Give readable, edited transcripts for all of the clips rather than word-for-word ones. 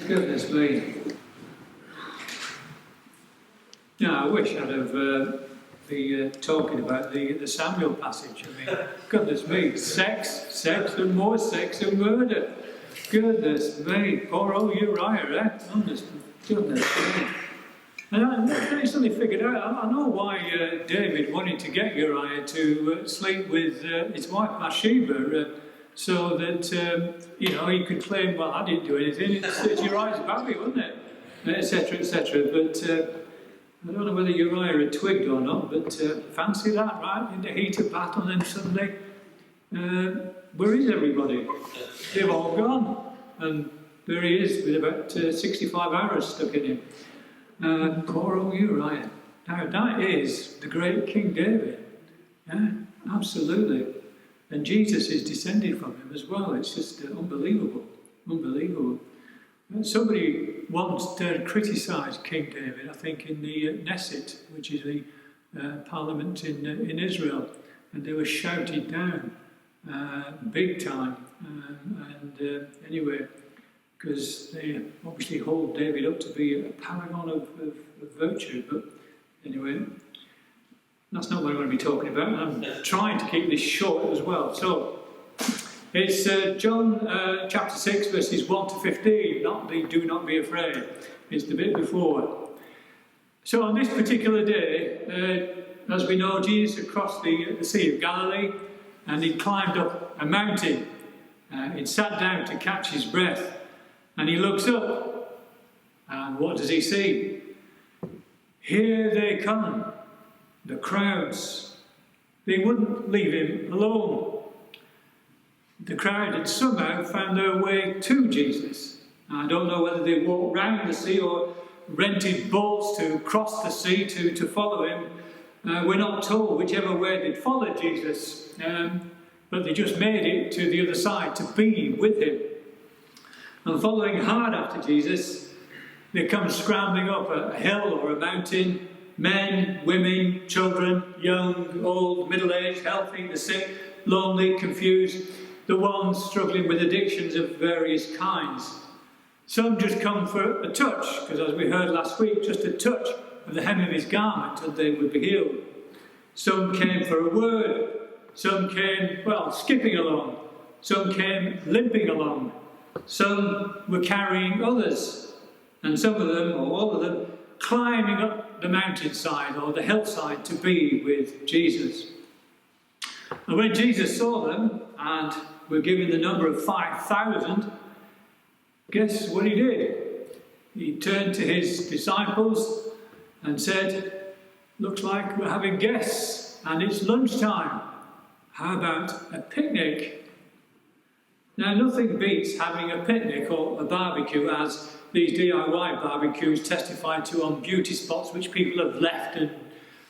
Goodness me. Yeah, I wish I'd have been talking about the Samuel passage. I mean, goodness me, sex and more sex and murder. Goodness me, poor old Uriah, goodness me. And I suddenly figured out, I know why David wanted to get Uriah to sleep with his wife Bathsheba, so that, he could claim, well, I didn't do anything, it's Uriah's baby, wasn't it? Etc., etc. But I don't know whether Uriah had twigged or not, but fancy that, right? In the heat of battle, and then suddenly, where is everybody? They've all gone. And there he is with about 65 arrows stuck in him. Poor old Uriah. Now, that is the great King David. Yeah, absolutely. And Jesus is descended from him as well. It's just unbelievable. Unbelievable. Somebody once criticised King David, I think, in the Knesset, which is the parliament in Israel, and they were shouted down big time. Anyway, because they obviously hold David up to be a paragon of virtue. But anyway, that's not what I'm going to be talking about. I'm trying to keep this short as well. So, it's John chapter 6, verses 1 to 15, not the do not be afraid. It's the bit before. So on this particular day, as we know, Jesus had crossed the Sea of Galilee, and he climbed up a mountain. He'd sat down to catch his breath, and he looks up, and what does he see? Here they come, the crowds. They wouldn't leave him alone. The crowd had somehow found their way to Jesus. I don't know whether they walked round the sea or rented boats to cross the sea to follow him. We're not told whichever way they'd followed Jesus, but they just made it to the other side to be with him. And following hard after Jesus, they come scrambling up a hill or a mountain. Men, women, children, young, old, middle-aged, healthy, the sick, lonely, confused, the ones struggling with addictions of various kinds. Some just come for a touch, because as we heard last week, just a touch of the hem of his garment and they would be healed. Some came for a word. Some came, skipping along. Some came limping along. Some were carrying others. And some of them, or all of them, climbing up the mountainside or the hillside to be with Jesus. And when Jesus saw them, and were given the number of 5,000, guess what he did? He turned to his disciples and said, looks like we're having guests and it's lunchtime. How about a picnic? Now, nothing beats having a picnic or a barbecue, as these DIY barbecues testify to on beauty spots which people have left and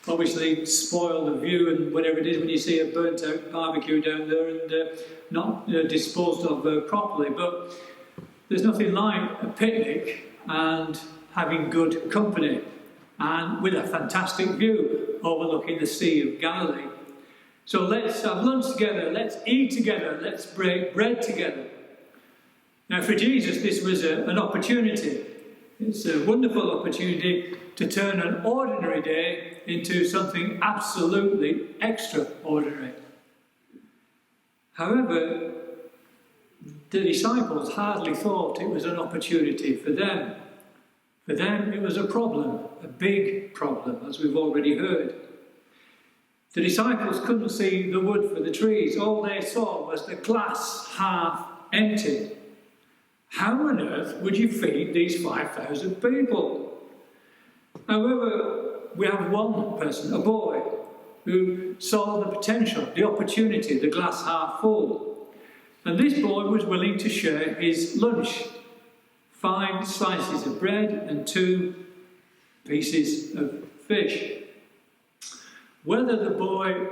obviously spoil the view and whatever it is when you see a burnt out barbecue down there and not disposed of properly. But there's nothing like a picnic and having good company, and with a fantastic view overlooking the Sea of Galilee. So let's have lunch together, let's eat together, let's break bread together. Now for Jesus this was an opportunity. It's a wonderful opportunity to turn an ordinary day into something absolutely extraordinary. However, the disciples hardly thought it was an opportunity for them. For them it was a problem, a big problem, as we've already heard. The disciples couldn't see the wood for the trees. All they saw was the glass half empty. How on earth would you feed these 5,000 people? However, we have one person, a boy, who saw the potential, the opportunity, the glass half full. And this boy was willing to share his lunch. 5 slices of bread and 2 pieces of fish. Whether the boy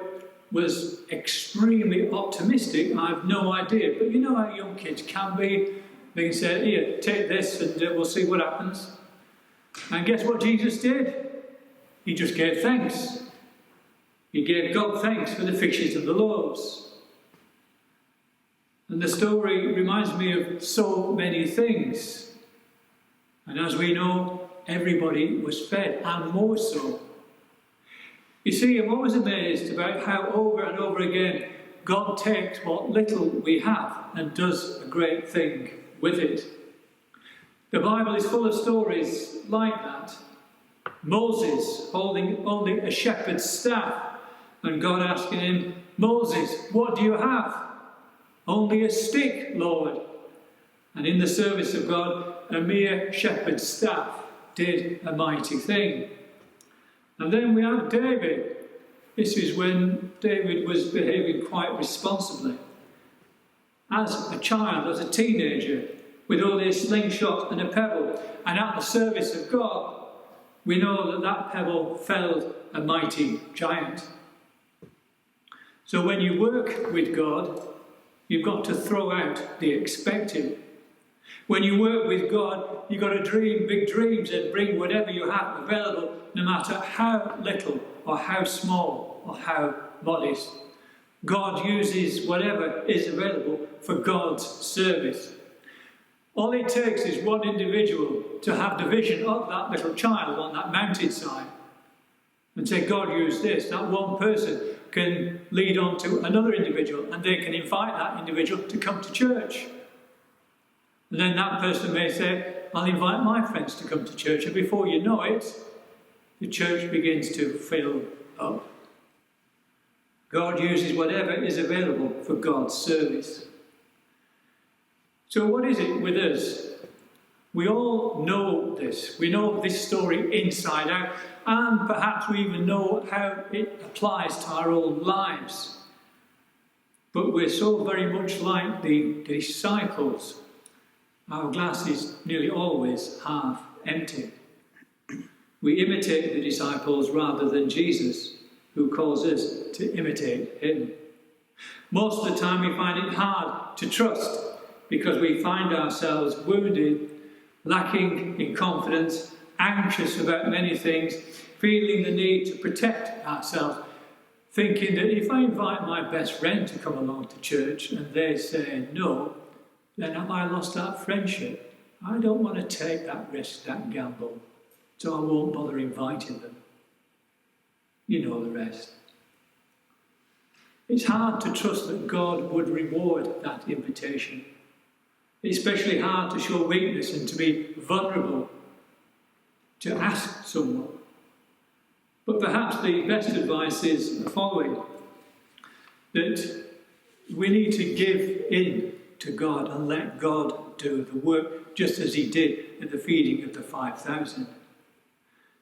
was extremely optimistic, I have no idea. But you know how young kids can be. They can say, here, take this and we'll see what happens. And guess what Jesus did? He just gave thanks. He gave God thanks for the fishes and the loaves. And the story reminds me of so many things. And as we know, everybody was fed, and more so. You see, I'm always amazed about how over and over again God takes what little we have and does a great thing with it. The Bible is full of stories like that. Moses holding only a shepherd's staff, and God asking him, "Moses, what do you have?" "Only a stick, Lord." And in the service of God, a mere shepherd's staff did a mighty thing. And then we have David. This is when David was behaving quite responsibly. As a child, as a teenager, with only a slingshot and a pebble, and at the service of God, we know that that pebble felled a mighty giant. So when you work with God, you've got to throw out the expected. When you work with God, you've got to dream big dreams and bring whatever you have available, no matter how little or how small or how modest. God uses whatever is available for God's service. All it takes is one individual to have the vision of that little child on that mountainside and say, "God used this." That one person can lead on to another individual, and they can invite that individual to come to church. And then that person may say, "I'll invite my friends to come to church," and before you know it, the church begins to fill up. God uses whatever is available for God's service. So what is it with us? We all know this. We know this story inside out, and perhaps we even know how it applies to our own lives. But we're so very much like the disciples. Our glass is nearly always half empty. We imitate the disciples rather than Jesus, who calls us to imitate him. Most of the time we find it hard to trust because we find ourselves wounded, lacking in confidence, anxious about many things, feeling the need to protect ourselves, thinking that if I invite my best friend to come along to church and they say no, then have I lost that friendship? I don't want to take that risk, that gamble, so I won't bother inviting them. You know the rest. It's hard to trust that God would reward that invitation. It's especially hard to show weakness and to be vulnerable, to ask someone. But perhaps the best advice is the following, that we need to give in to God and let God do the work, just as he did in the feeding of the 5,000.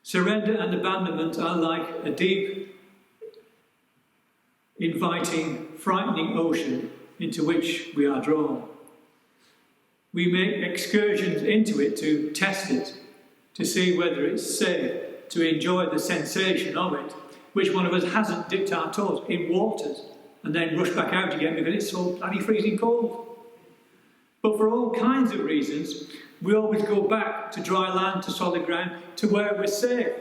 Surrender and abandonment are like a deep, inviting, frightening ocean into which we are drawn. We make excursions into it to test it, to see whether it's safe, to enjoy the sensation of it. Which one of us hasn't dipped our toes in waters and then rushed back out again because it's so bloody freezing cold? But for all kinds of reasons, we always go back to dry land, to solid ground, to where we're safe.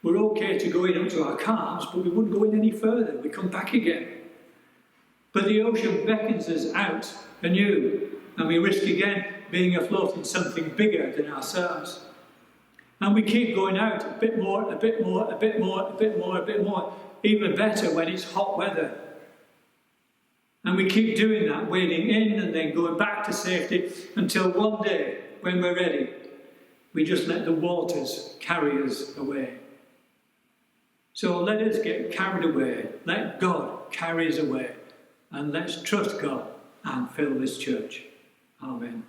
We're okay to go in up to our calves, but we wouldn't go in any further. We come back again. But the ocean beckons us out anew, and we risk again being afloat in something bigger than ourselves. And we keep going out a bit more, a bit more, a bit more, a bit more, a bit more. Even better when it's hot weather. And we keep doing that, wading in and then going back to safety until one day, when we're ready, we just let the waters carry us away. So let us get carried away, let God carry us away, and let's trust God and fill this church. Amen.